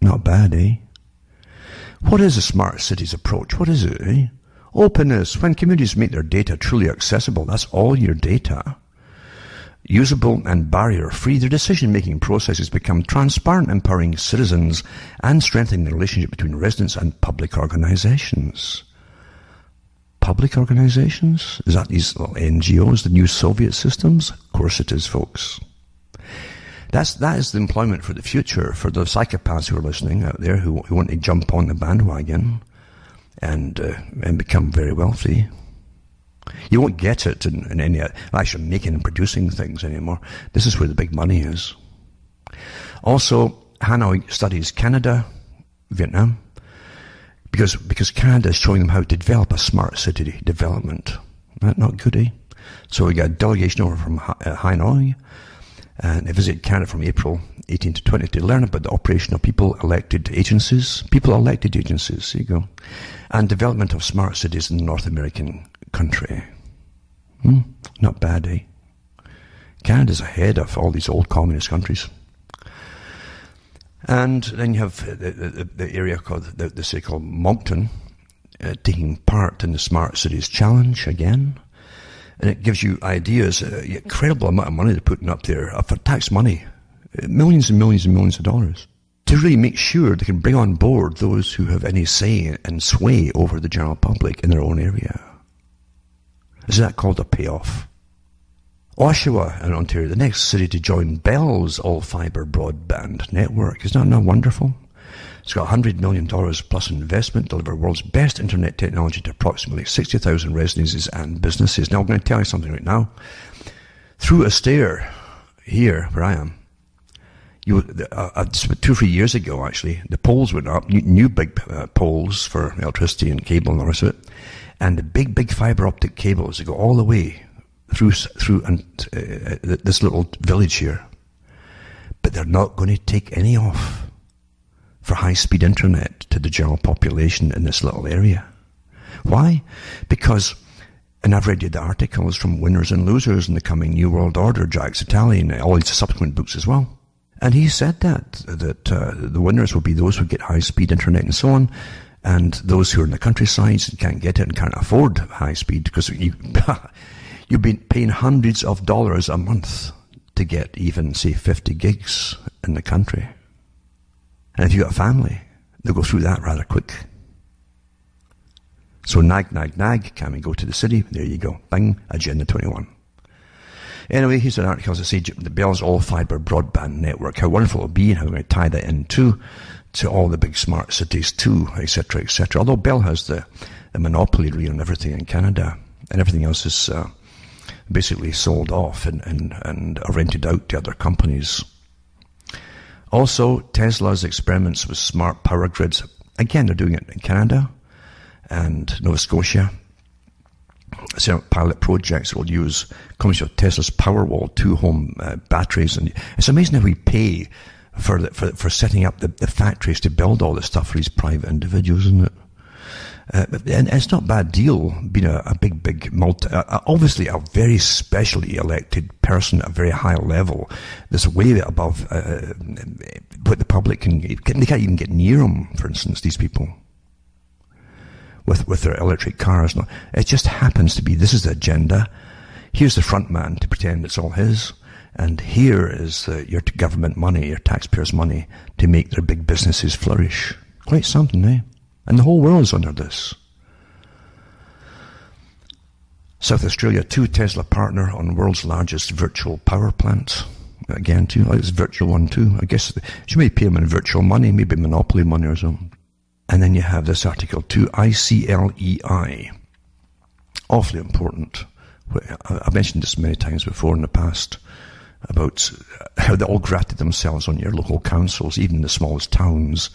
[SPEAKER 1] Not bad, eh? What is a smart cities approach? What is it, eh? Openness. When communities make their data truly accessible, that's all your data. Usable and barrier-free, their decision-making processes become transparent, empowering citizens and strengthening the relationship between residents and public organizations. Public organizations? Is that these little NGOs, the new Soviet systems? Of course it is, folks. That is the employment for the future for the psychopaths who are listening out there who want to jump on the bandwagon and become very wealthy. You won't get it in any actually making and producing things anymore. This is where the big money is. Also, Hanoi studies Canada, Vietnam, because Canada is showing them how to develop a smart city development. Not good, eh? So we got a delegation over from Hanoi. And they visit Canada from April 18 to 20 to learn about the operation of people-elected agencies. There you go. And development of smart cities in the North American country. Not bad, eh? Canada's ahead of all these old communist countries. And then you have the area called, the city called Moncton, taking part in the Smart Cities Challenge again. And it gives you ideas, incredible amount of money they're putting up there for tax money. Millions and millions and millions of dollars. To really make sure they can bring on board those who have any say and sway over the general public in their own area. Isn't that called a payoff? Oshawa in Ontario, the next city to join Bell's all-fibre broadband network. Isn't that wonderful? It's got $100 million plus investment, deliver world's best internet technology to approximately 60,000 residences and businesses. Now, I'm going to tell you something right now. Through a stair here, where I am, 2 or 3 years ago, actually, the poles went up, new big poles for electricity and cable and the rest of it, and the big fibre optic cables that go all the way through this little village here. But they're not going to take any off for high-speed internet to the general population in this little area. Why? Because, and I've read you the articles from Winners and Losers in the Coming New World Order, Jacques Attali, and all these subsequent books as well. And he said that the winners will be those who get high-speed internet and so on, and those who are in the countrysides and can't get it and can't afford high-speed because you've been paying hundreds of dollars a month to get even, say, 50 gigs in the country. And if you've got a family, they'll go through that rather quick. So nag, can we go to the city? There you go. Bang, Agenda 21. Anyway, here's an article that says the Bell's all-fibre broadband network, how wonderful it'll be and how we're going to tie that in to all the big smart cities too, etc., etc. Although Bell has the monopoly really on everything in Canada, and everything else is basically sold off and rented out to other companies. Also, Tesla's experiments with smart power grids, again, they're doing it in Canada and Nova Scotia. Some pilot projects will use combination of Tesla's Powerwall 2-home batteries, and it's amazing how we pay for setting up the factories to build all this stuff for these private individuals, isn't it? And it's not a bad deal being a big obviously a very specially elected person at a very high level. That's way above what the public they can't even get near them, for instance, these people. With their electric cars. No, it just happens to be, this is the agenda. Here's the front man to pretend it's all his. And here is your government money, your taxpayers' money, to make their big businesses flourish. Quite something, eh? And the whole world's under this. South Australia, 2 Tesla partner on world's largest virtual power plant. Again, too, it's virtual one too. I guess she may pay them in virtual money, maybe monopoly money or something. And then you have this article too, ICLEI. Awfully important. I've mentioned this many times before in the past about how they all grafted themselves on your local councils, even in the smallest towns,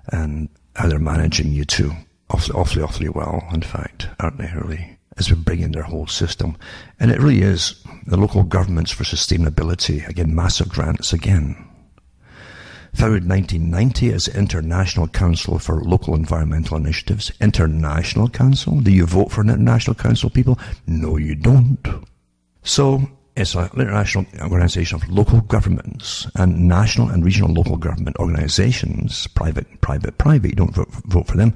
[SPEAKER 1] and how they're managing you too. Awfully well, in fact, aren't they, really? As we bring in their whole system. And it really is the local governments for sustainability. Again, massive grants again. Founded in 1990 as International Council for Local Environmental Initiatives. International Council? Do you vote for an International Council, people? No, you don't. So, it's an international organization of local governments and national and regional local government organizations, private, you don't vote for them,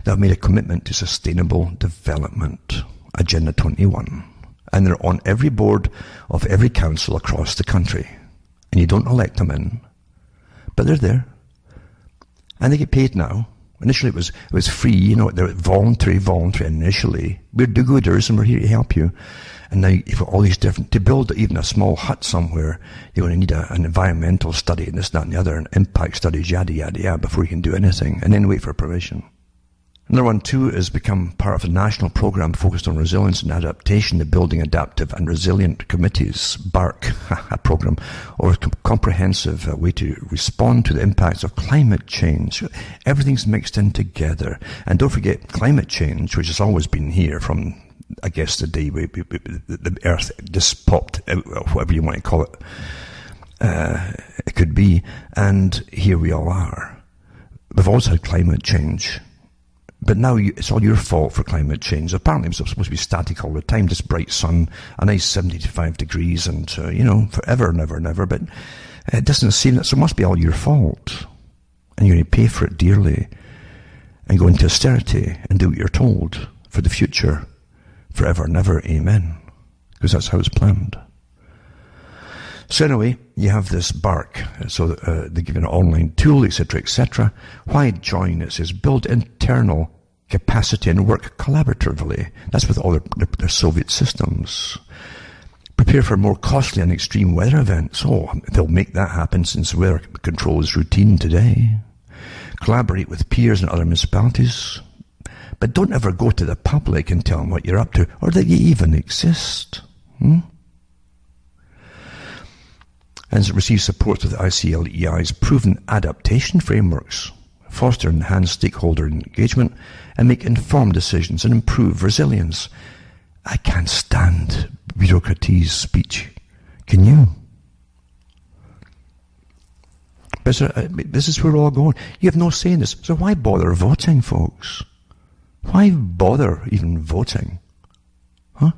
[SPEAKER 1] that have made a commitment to sustainable development, Agenda 21. And they're on every board of every council across the country. And you don't elect them in, but they're there. And they get paid now. Initially it was free, they're voluntary initially. We're do-gooders and we're here to help you. And now you've got all these different, to build even a small hut somewhere, you're going to need an environmental study and this, that and the other, and impact studies, yada, yada, yada, before you can do anything, and then wait for permission. Another one too is become part of a national program focused on resilience and adaptation, the Building Adaptive and Resilient Committees, BARC, a program, or a comprehensive way to respond to the impacts of climate change. Everything's mixed in together. And don't forget climate change, which has always been here from, I guess, the day the Earth just popped out, or whatever you want to call it. It could be. And here we all are. We've always had climate change. But now it's all your fault for climate change. Apparently it's supposed to be static all the time, just bright sun, a nice 75 degrees and, forever and ever. But it doesn't seem that, so it must be all your fault. And you're going to pay for it dearly and go into austerity and do what you're told for the future. Forever and ever, amen. Because that's how it's planned. So anyway, you have this BARC, so they give you an online tool, etc., etc. Why join? It says build internal capacity and work collaboratively. That's with all their Soviet systems. Prepare for more costly and extreme weather events. Oh, they'll make that happen since weather control is routine today. Collaborate with peers and other municipalities. But don't ever go to the public and tell them what you're up to, or that you even exist. And receive support with ICLEI's proven adaptation frameworks, foster enhanced stakeholder engagement, and make informed decisions and improve resilience. I can't stand bureaucraty's speech. Can you? But this is where we're all going. You have no say in this. So why bother voting, folks? Why bother even voting? Huh?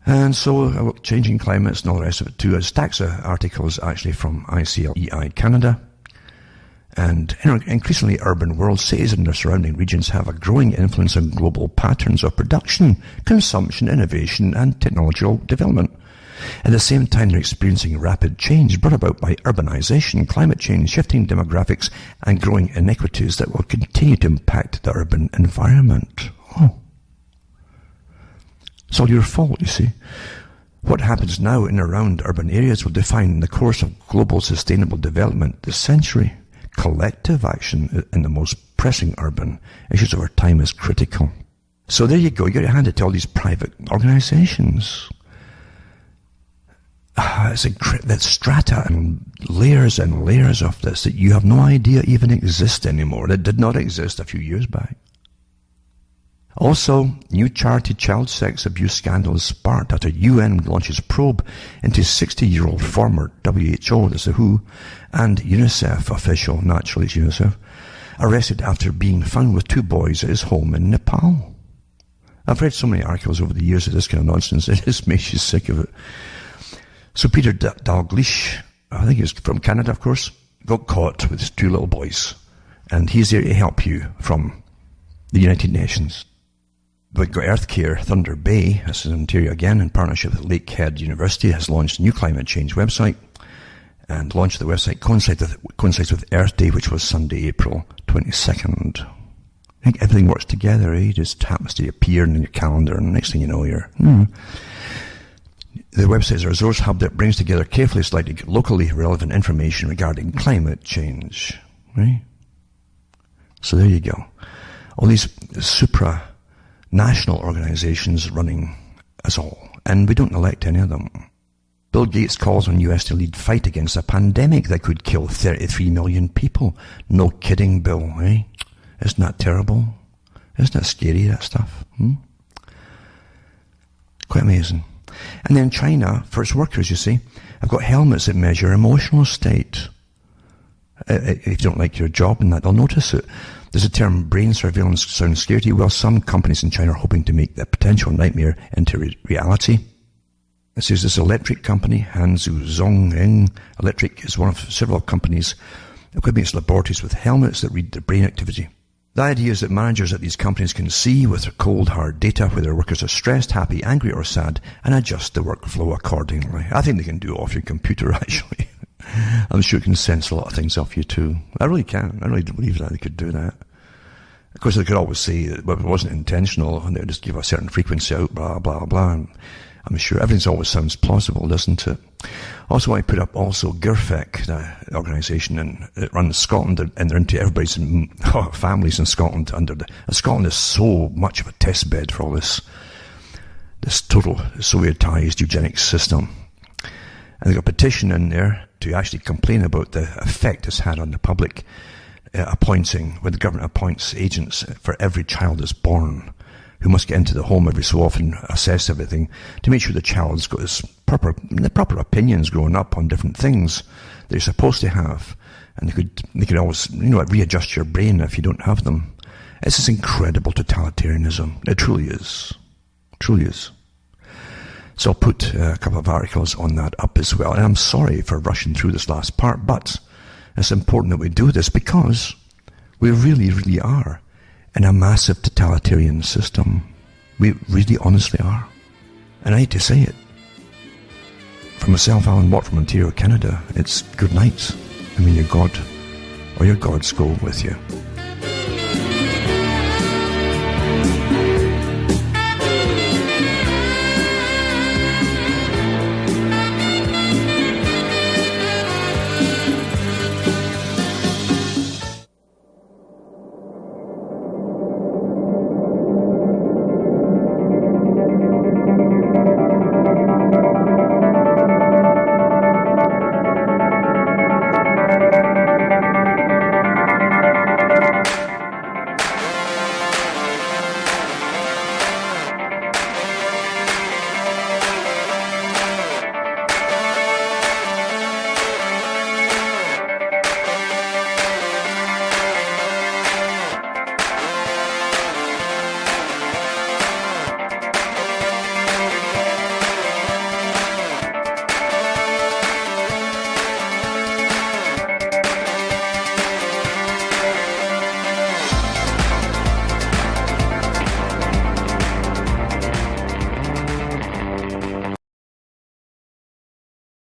[SPEAKER 1] And so, changing climates and all the rest of it too. A stacks of articles actually from ICLEI Canada. And increasingly urban world cities and their surrounding regions have a growing influence on global patterns of production, consumption, innovation, and technological development. At the same time, they're experiencing rapid change brought about by urbanization, climate change, shifting demographics, and growing inequities that will continue to impact the urban environment. Oh. It's all your fault, you see. What happens now in and around urban areas will define the course of global sustainable development this century. Collective action in the most pressing urban issues of our time is critical. So there you go. You got your hand it to all these private organizations. That strata and layers of this that you have no idea even exist anymore. That did not exist a few years back. Also, new charity child sex abuse scandals sparked after UN launches probe into 60-year-old former WHO, that's the WHO, and UNICEF official, naturally it's UNICEF, arrested after being found with 2 boys at his home in Nepal. I've read so many articles over the years of this kind of nonsense, it just makes you sick of it. So Peter Dalglish, I think he's from Canada, of course, got caught with his 2 little boys. And he's there to help you from the United Nations. We've got Earthcare Thunder Bay, this is in Ontario again, in partnership with Lakehead University, has launched a new climate change website. And launched the website coincides with Earth Day, which was Sunday, April 22nd. I think everything works together, eh? Just happens to appear in your calendar, and next thing you know, you're... The website is a resource hub that brings together carefully selected locally relevant information regarding climate change. Right? So there you go. All these supranational organizations running us all. And we don't elect any of them. Bill Gates calls on US to lead fight against a pandemic that could kill 33 million people. No kidding, Bill, eh? Isn't that terrible? Isn't that scary, that stuff? Quite amazing. And then China, for its workers, you see, have got helmets that measure emotional state. If you don't like your job and that, they'll notice it. There's a term, brain surveillance, sounds scary to you. Well, some companies in China are hoping to make that potential nightmare into reality. It says this electric company, Hanzhou Zongying Electric, is one of several companies equipping its laboratories with helmets that read the brain activity. The idea is that managers at these companies can see with their cold, hard data whether workers are stressed, happy, angry, or sad, and adjust the workflow accordingly. I think they can do it off your computer, actually. I'm sure it can sense a lot of things off you, too. I really can. I really believe that they could do that. Of course, they could always say that it wasn't intentional, and they would just give a certain frequency out, blah, blah, blah. And I'm sure everything always sounds plausible, doesn't it? Also, I put up also GIRFEC, the organisation that runs Scotland, and they're into everybody's families in Scotland. Scotland is so much of a test bed for all this total Sovietized eugenics system. And they've got a petition in there to actually complain about the effect it's had on the public, appointing, when the government appoints agents for every child that's born, who must get into the home every so often, assess everything, to make sure the child's got the proper opinions growing up on different things that you're supposed to have. And they could always, readjust your brain if you don't have them. It's this incredible totalitarianism. It truly is. Truly is. So I'll put a couple of articles on that up as well. And I'm sorry for rushing through this last part, but it's important that we do this because we really, really are in a massive totalitarian system. We really honestly are. And I hate to say it. For myself, Alan Watt from Ontario, Canada, it's good night. I mean, your God or your gods go with you.